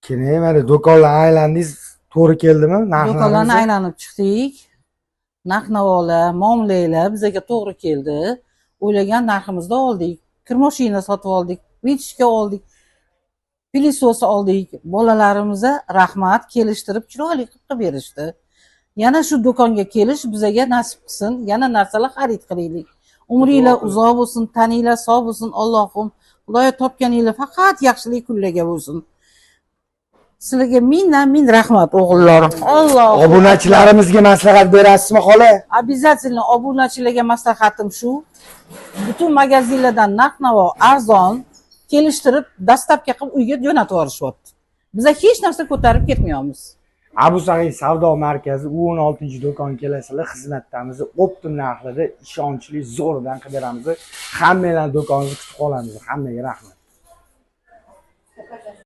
Keyin mana do'konlarni aylandingiz, to'g'ri keldimi? Do'konlarni aylanib chiqdik. Narx-navolar, muomalalar bizga to'g'ri keldi. O'ylagan narximizda oldik. Kir mashina sotib oldik, vitishka oldik. Pilisos oldik. Bolalarimizga rahmat, kelishtirib chiroyli qilib berishdi. Yana shu do'konga kelish bizga nasib qilsin, yana narsalar xarid qilaylik. Umringlar uzoq bo'lsin, taninglar sog' bo'lsin, Allohim. Xudoyo topganinglar faqat yaxshilik kunlarga bo'lsin. Sizlarga ming rahmat o'g'illarim. Alloh. Obunachilarimizga maslahat berasizmi, xola? Обязательно obunachilarga maslahatim shu. Butun magazinlardan narx-navo arzon kelishtirib, dastlabki qilib uyga jo'natib yuborishyapti. Biz hech narsa ko'tarib ketmaymiz. Abu Said savdo markazi 16-do'kon kelasizlar, xizmatdamiz optim narxlarda ishonchli zo'rdan qilib beramiz. Hammalar do'koningizni kutib qolamiz. Hammaga rahmat.